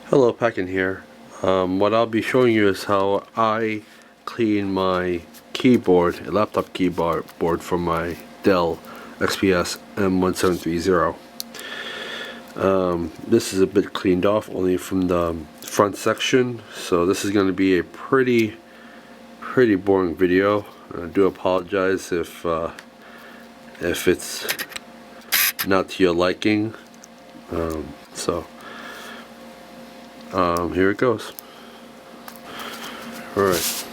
Hello, Peckin here. What I'll be showing you is how I clean my keyboard, a laptop keyboard for my Dell XPS M1730. This is a bit cleaned off only from the front section, so this is going to be a pretty boring video. I do apologize if it's not to your liking. Here it goes. Alright.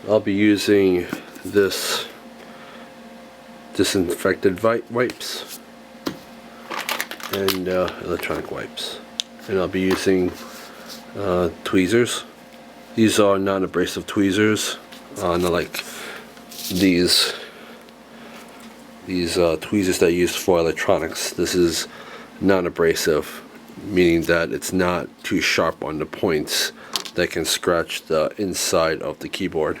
I'll be using this disinfected wipes and electronic wipes. And I'll be using tweezers. These are non-abrasive tweezers, not like these tweezers that are used for electronics. This is non-abrasive, meaning that it's not too sharp on the points that can scratch the inside of the keyboard.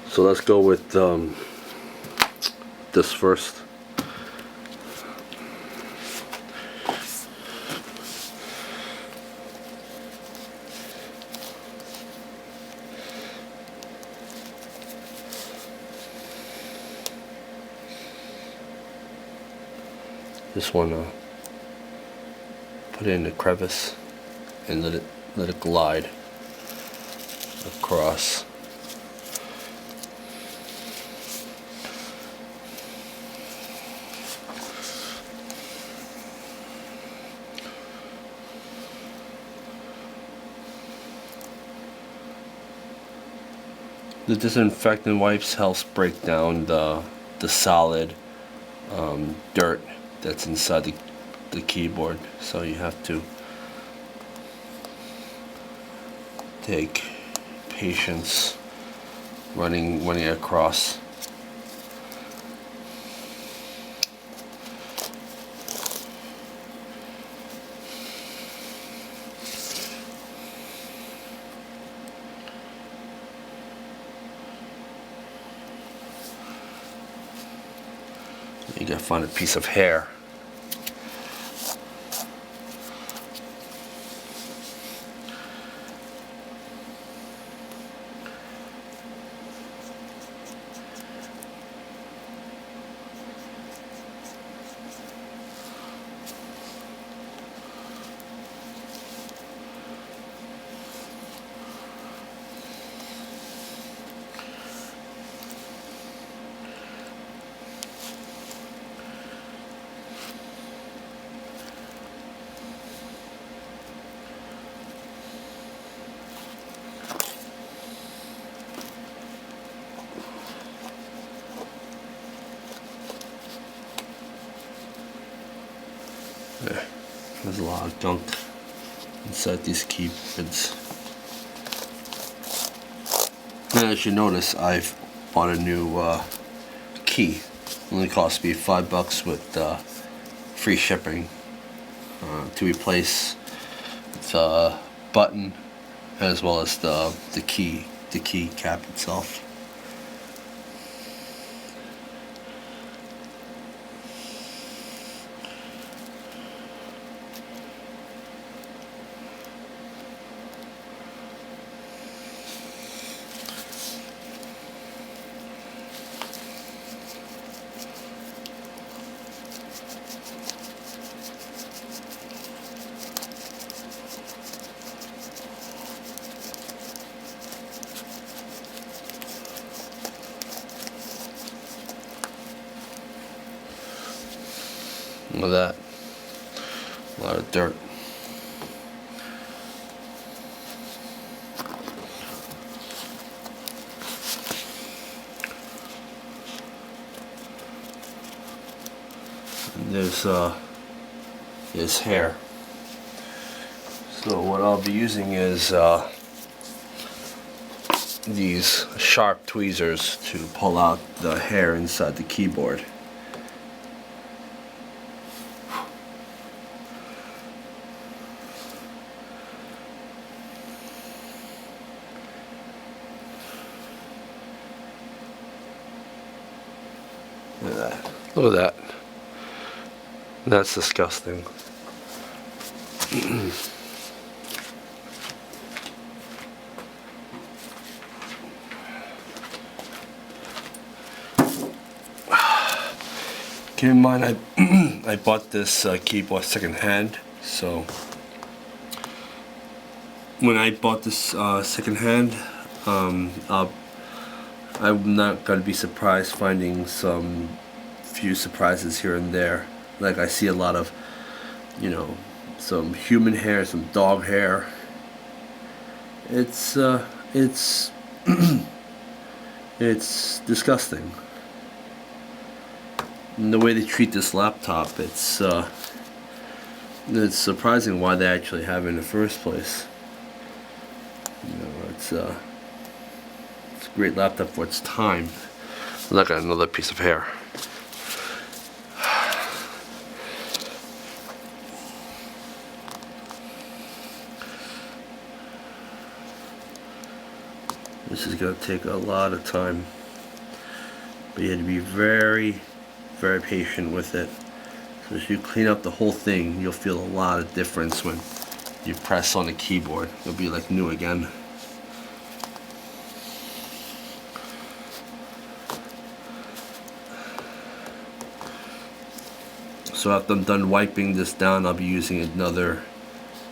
So let's go with this first. This one, put it in the crevice and let it glide across. The disinfectant wipes helps break down the solid dirt that's inside the keyboard, so you have to take patience running across. You gotta find a piece of hair. There's a lot of junk inside these keyboards. And as you notice, I've bought a new key. It only cost me $5 with free shipping to replace the button as well as the key cap itself. Look at that. A lot of dirt. And there's hair. So what I'll be using is these sharp tweezers to pull out the hair inside the keyboard. that. Look at that. That's disgusting. Keep in mind, I bought this keyboard secondhand, so when I bought this secondhand, I'm not gonna be surprised finding some few surprises here and there. Like I see a lot of, you know, some human hair, some dog hair. It's it's disgusting. And the way they treat this laptop, it's surprising why they actually have it in the first place. You know, it's a great laptop for its time. Look at another piece of hair. This is going to take a lot of time, but you have to be very patient with it. So as you clean up the whole thing, you'll feel a lot of difference when you press on the keyboard. It'll be like new again. So after I'm done wiping this down, I'll be using another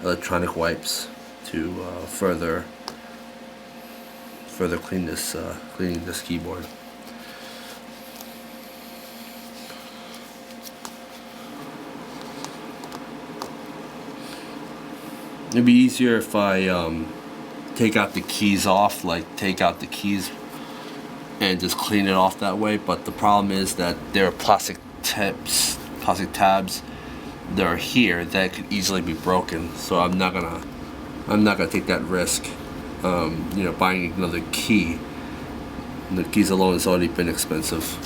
electronic wipes to further cleaning this keyboard. It'd be easier if I take out the keys off, like take out the keys and just clean it off that way. But the problem is that there are plastic tabs that are here that could easily be broken. So I'm not gonna take that risk. You know, buying another key. The keys alone has already been expensive.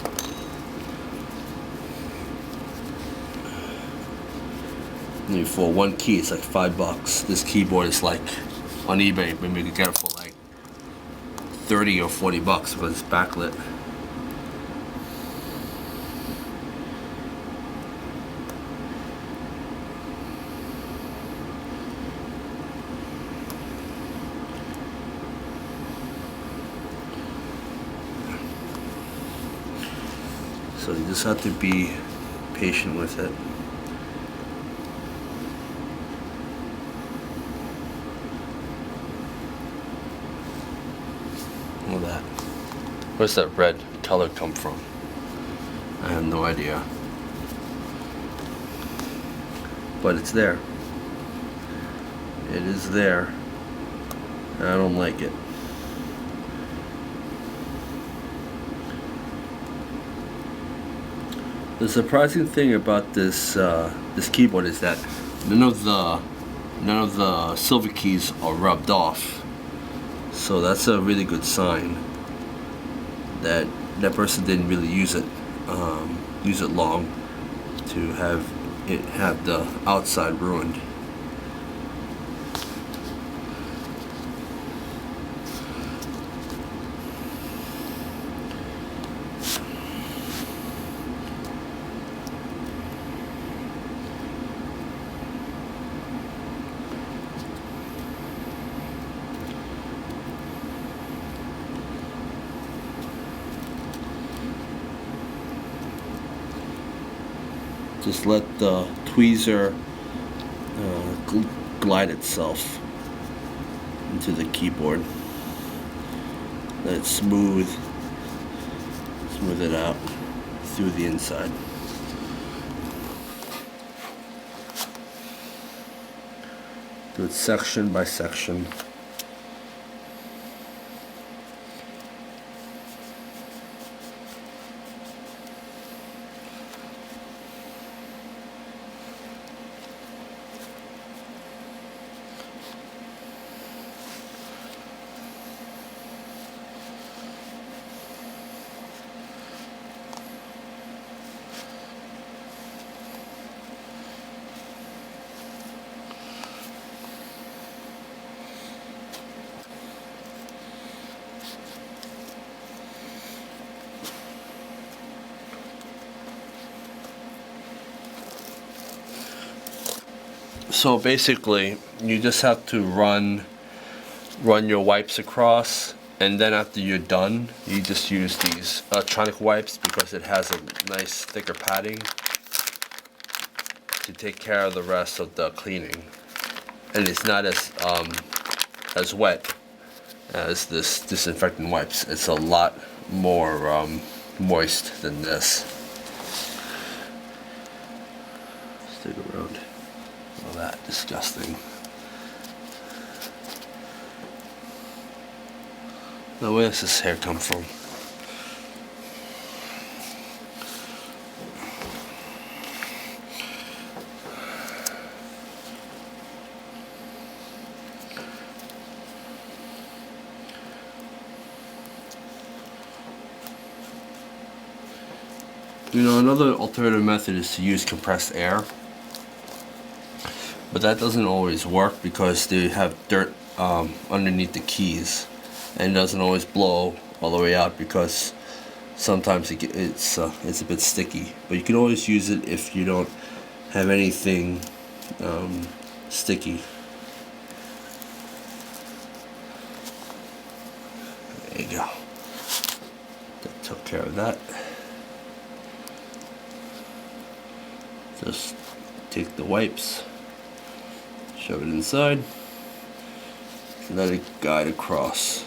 And for one key, it's like $5. This keyboard is like on eBay, maybe you could get it for like 30 or 40 bucks because it's backlit. So you just have to be patient with it. Look at that. Where's that red color come from? I have no idea. But it's there. It is there. And I don't like it. The surprising thing about this this keyboard is that none of the silver keys are rubbed off. So that's a really good sign that that person didn't really use it long to have the outside ruined. Just let the tweezer glide itself into the keyboard. Let it smooth it out through the inside. Do it section by section. So basically, you just have to run your wipes across, and then after you're done, you just use these electronic wipes because it has a nice thicker padding to take care of the rest of the cleaning, and it's not as wet as this disinfectant wipes. It's a lot more moist than this. Stick around. All that disgusting. Now where does this hair come from? You know, another alternative method is to use compressed air, but that doesn't always work because they have dirt underneath the keys, and it doesn't always blow all the way out because sometimes it's a bit sticky. But you can always use it if you don't have anything sticky. There you go. That took care of that. Just take the wipes, shove it inside, and let it guide across.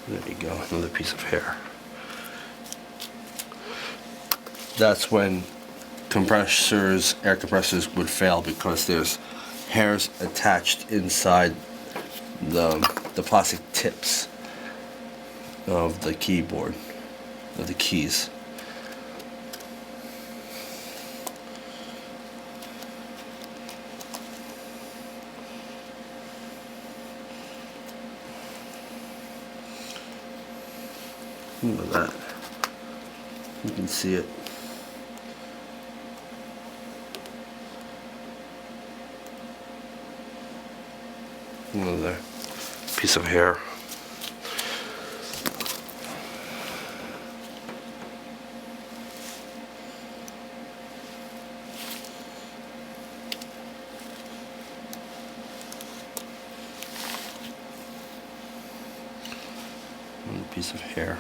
There you go, another piece of hair. That's when air compressors would fail because there's hairs attached inside the plastic tips of the keyboard, of the keys. Look at that. You can see it. Another piece of hair. Another piece of hair.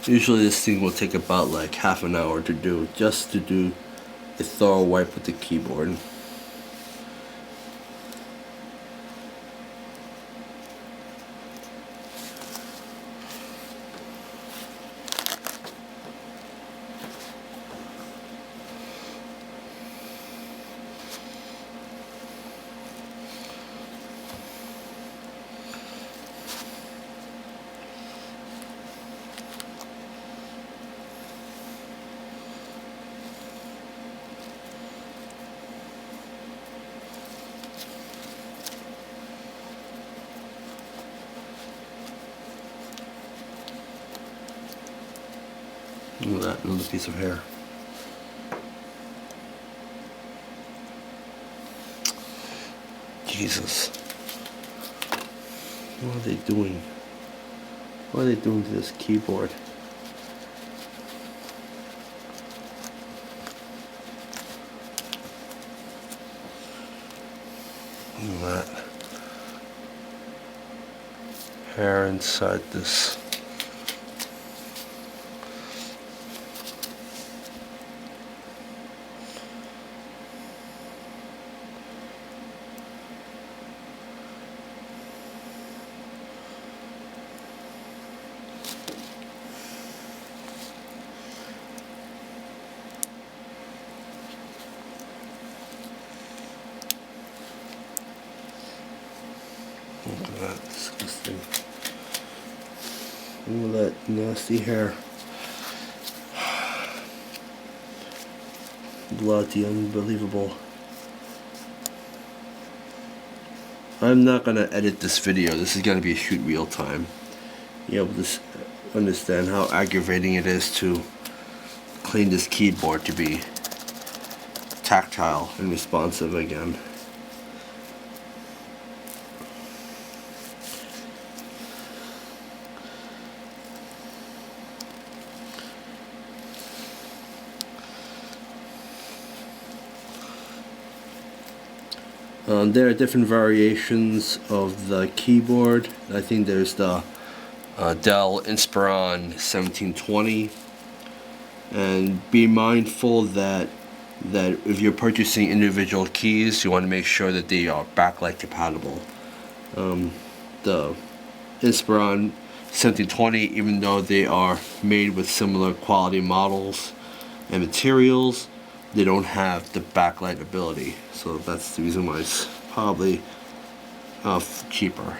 Usually this thing will take about like half an hour to do, just to do a thorough wipe with the keyboard. Look at that, another piece of hair. Jesus. What are they doing? What are they doing to this keyboard? Look at that. Hair inside this. That's disgusting. Look at that nasty hair. Bloody unbelievable. I'm not gonna edit this video. This is gonna be a shoot real time. You'll be able to understand how aggravating it is to clean this keyboard to be tactile and responsive again. There are different variations of the keyboard. I think there's the Dell XPS M1730, and be mindful that if you're purchasing individual keys, you want to make sure that they are backlight compatible. The XPS M1730, even though they are made with similar quality models and materials, they don't have the backlight ability, so that's the reason why it's probably cheaper.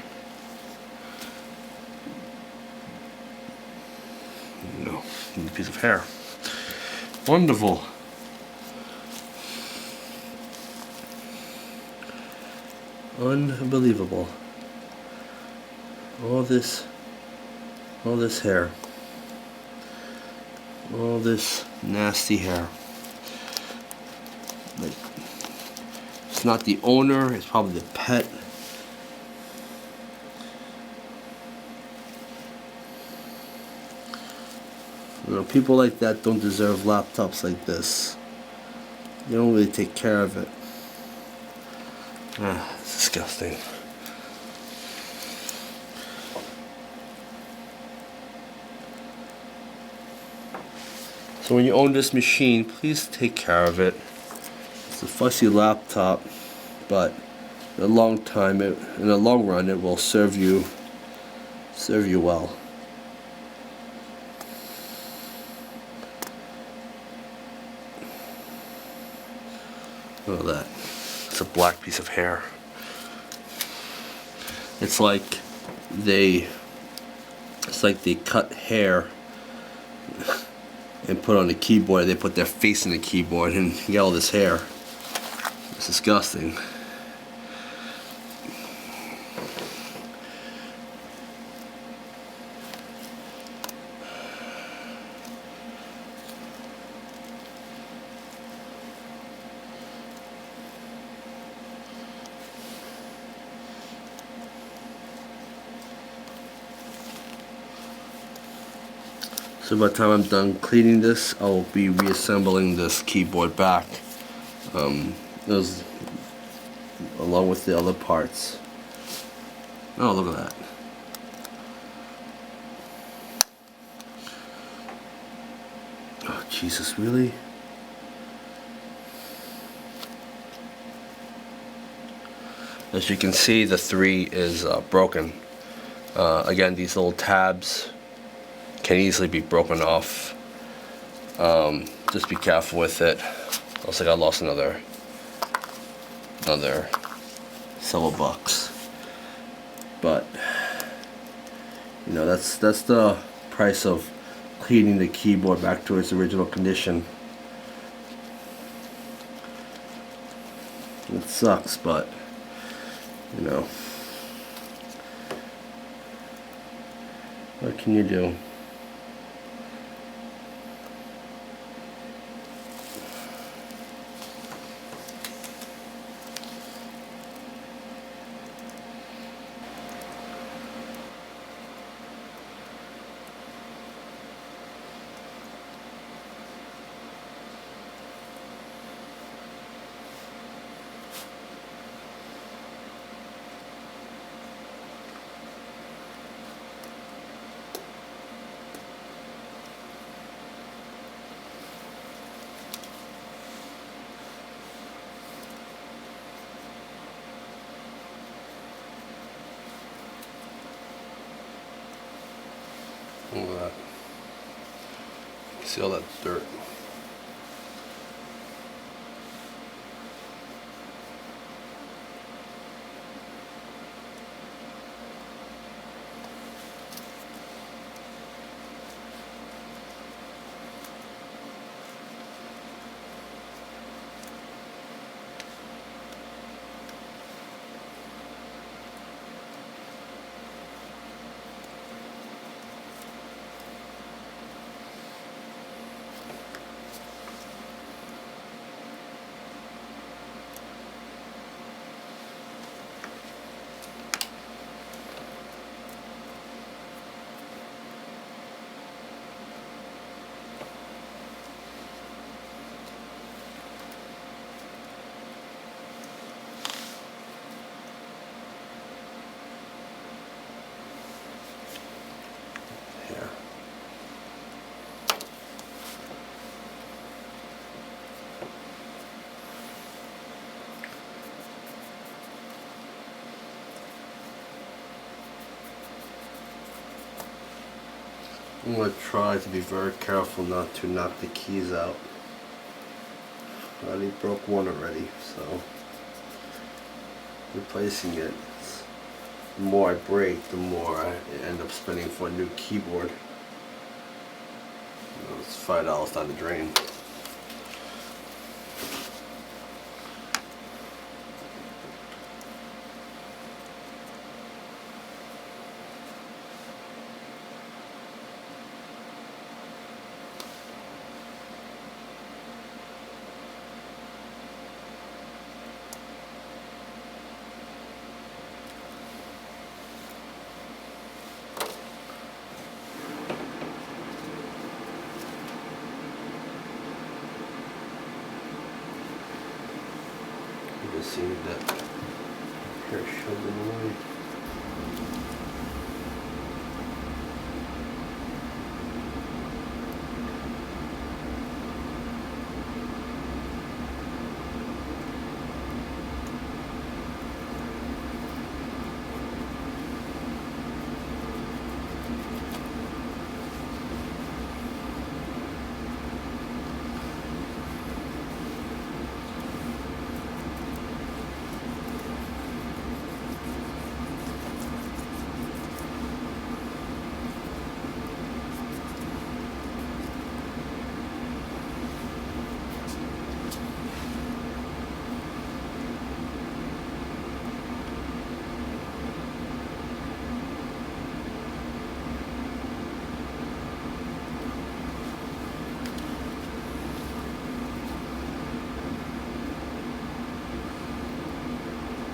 No, a piece of hair. Wonderful. Unbelievable. All this hair. All this nasty hair. Like, it's not the owner, it's probably the pet. You know, people like that don't deserve laptops like this. They don't really take care of it. It's disgusting. So when you own this machine, please take care of it. It's a fussy laptop, but in the long run, it will serve you well. Look at that. It's a black piece of hair. It's like they cut hair and put on the keyboard. They put their face in the keyboard and you get all this hair. It's disgusting. So by the time I'm done cleaning this, I'll be reassembling this keyboard back. Along with the other parts. Oh, look at that. Oh, Jesus, really? As you can see, the 3 is broken. Again, these little tabs can easily be broken off. Just be careful with it. Looks like I lost another several bucks. But you know, that's the price of cleaning the keyboard back to its original condition. It sucks, but you know, what can you do? Look at that. See all that dirt. I'm going to try to be very careful not to knock the keys out. I already broke one already, so replacing it, the more I break, the more I end up spending for a new keyboard. It's $5 down the drain. You can see that hair shoved in the way.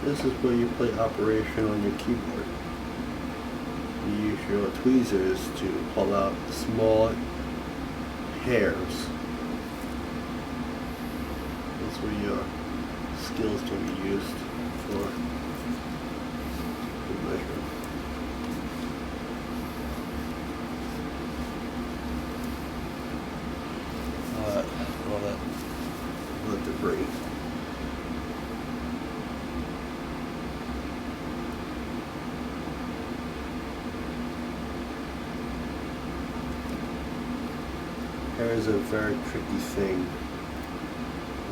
This is where you play operation on your keyboard. You use your tweezers to pull out small hairs. That's where your skills can be used for good measure. All that debris. Hair is a very tricky thing.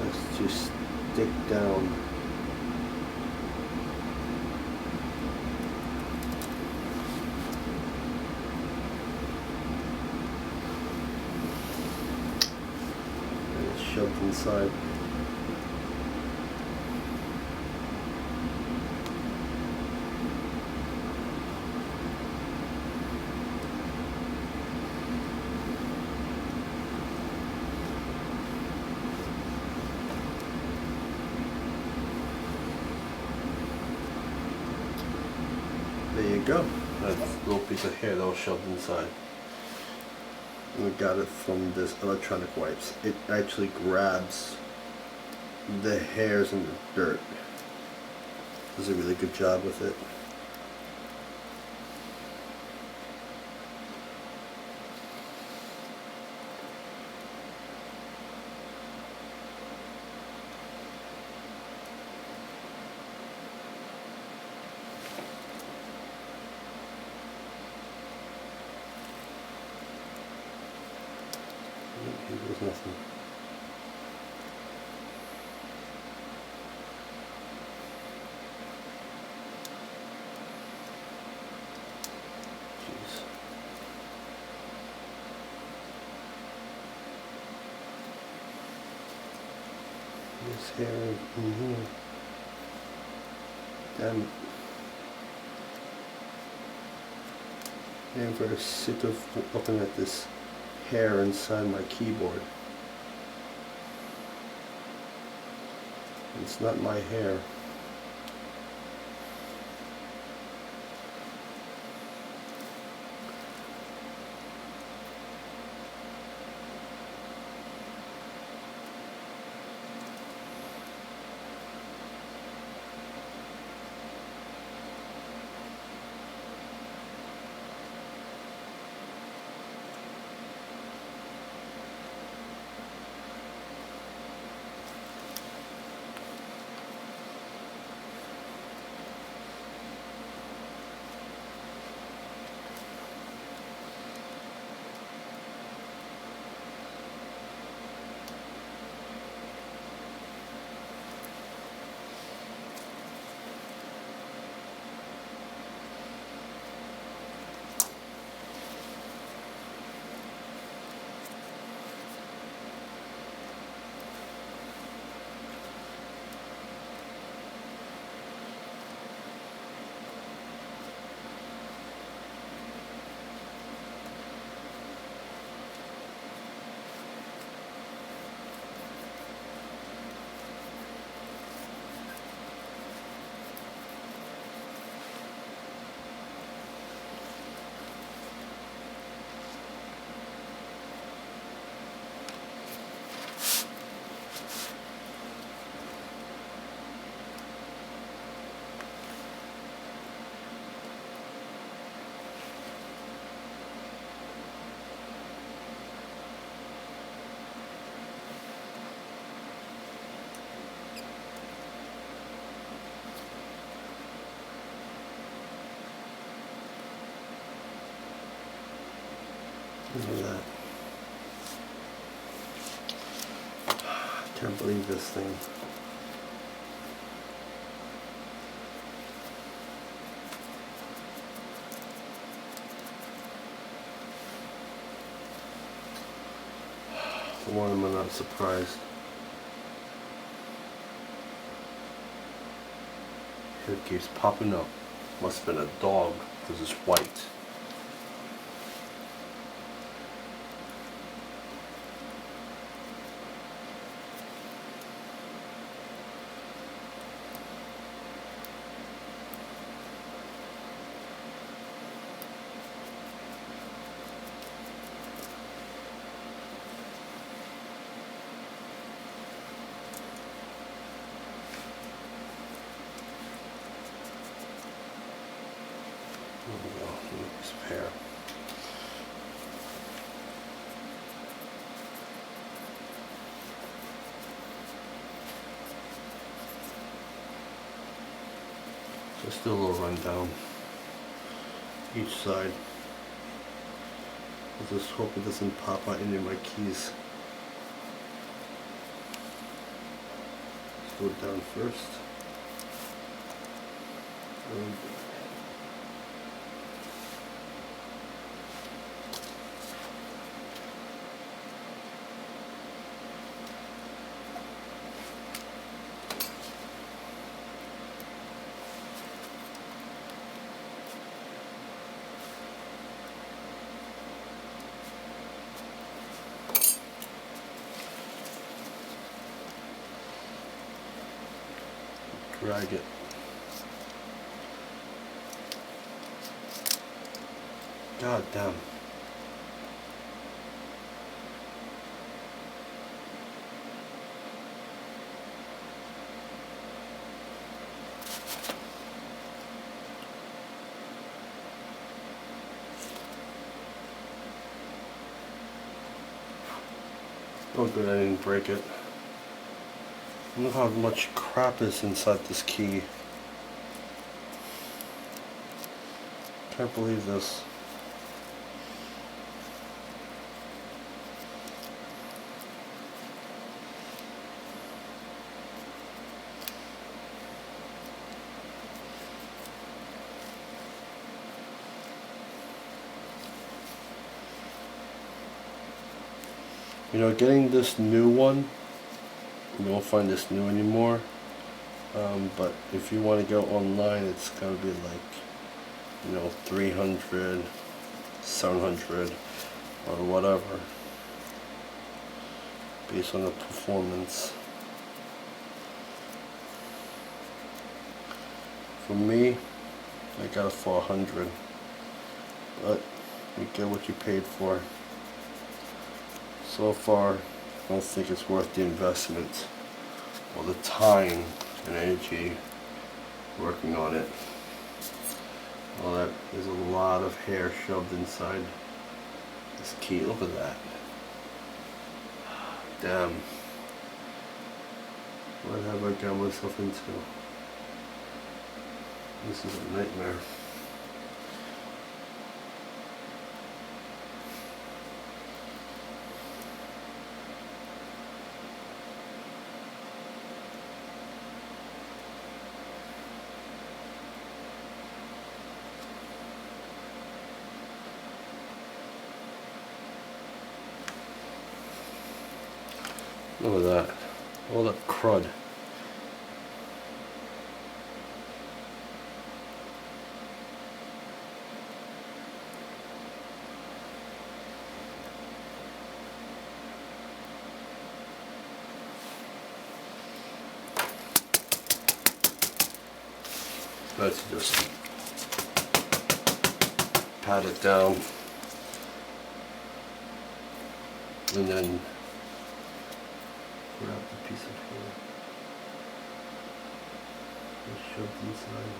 Let's just stick down. And it's shoved inside. There you go. That's a little piece of hair that was shoved inside. And we got it from this electronic wipes. It actually grabs the hairs and the dirt. Does a really good job with it. Here goes nothing. Jeez. This hair in here. Damn it. I'm very sick of looking at this hair inside my keyboard. It's not my hair. Look at that. Can't believe this thing. Why am I not surprised? It keeps popping up. Must have been a dog because it's white. There we go, piece of hair. Just do a little rundown each side. I just hope it doesn't pop out any of my keys. Let's go down first. Drag it. God damn. Oh good, I didn't break it. Look how much crap is inside this key. Can't believe this. You know, getting this new one, you won't find this new anymore, but if you want to go online, it's going to be like, you know, 300, 700 or whatever, based on the performance. For me, I got it for 100, but you get what you paid for. So far, I don't think it's worth the investment or the time and energy working on it. Well, that is a lot of hair shoved inside this key. Look at that. Damn. What have I got myself into? This is a nightmare. Look at that. All that crud. Let's just pat it down and then grab the piece of hair and shove it inside.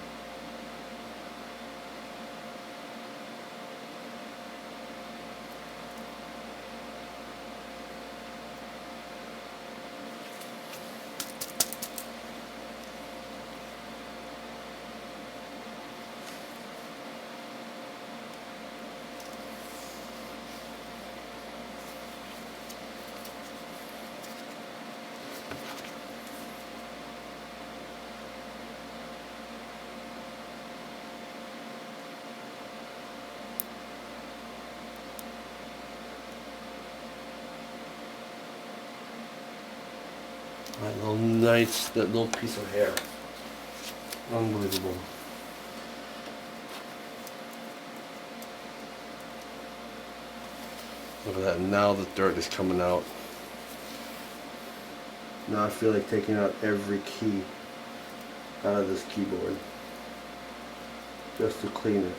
That little nice, that little piece of hair. Unbelievable. Look at that, now the dirt is coming out. Now I feel like taking out every key out of this keyboard just to clean it.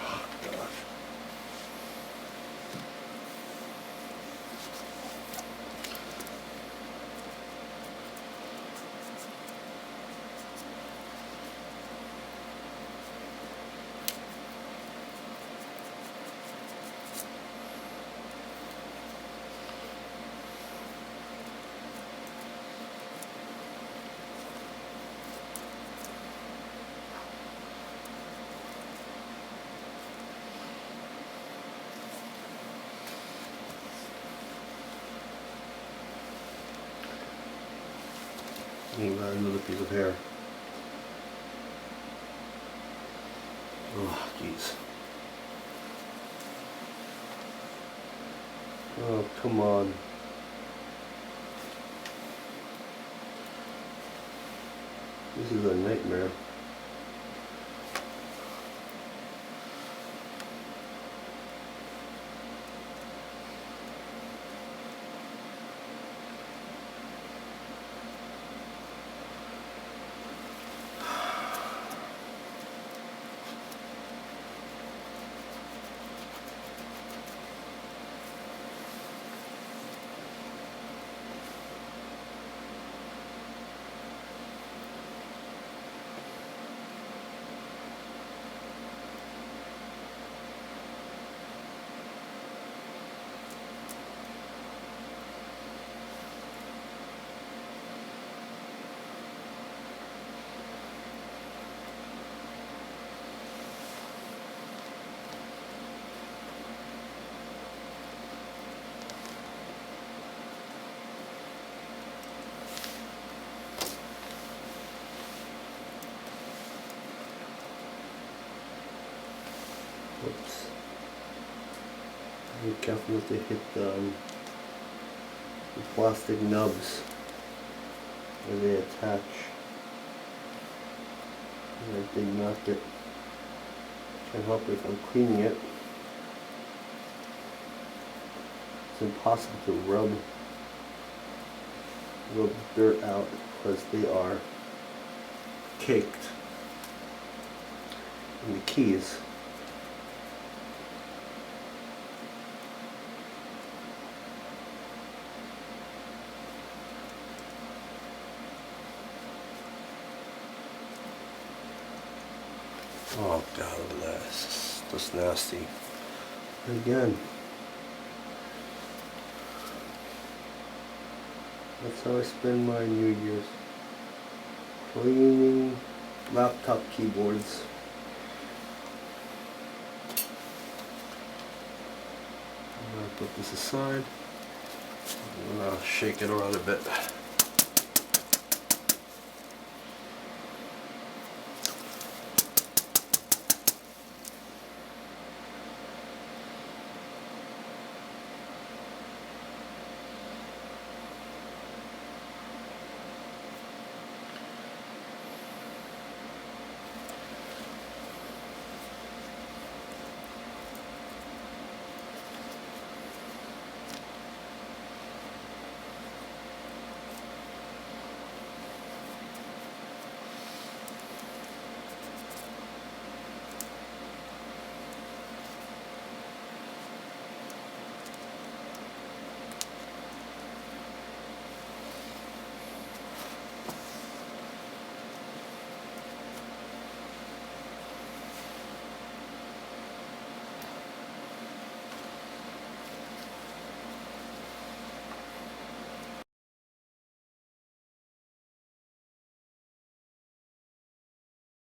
Oh, gosh. And got another piece of hair. Oh, jeez. Oh, come on. This is a nightmare. Oops. Be careful not to hit the plastic nubs where they attach. And I did not get. Can't help it if I'm cleaning it. It's impossible to rub dirt out because they are caked in the keys. Oh God, look at that. It's just nasty. Again. That's how I spend my New Year's. Cleaning laptop keyboards. I'm going to put this aside. I'm going to shake it around a bit.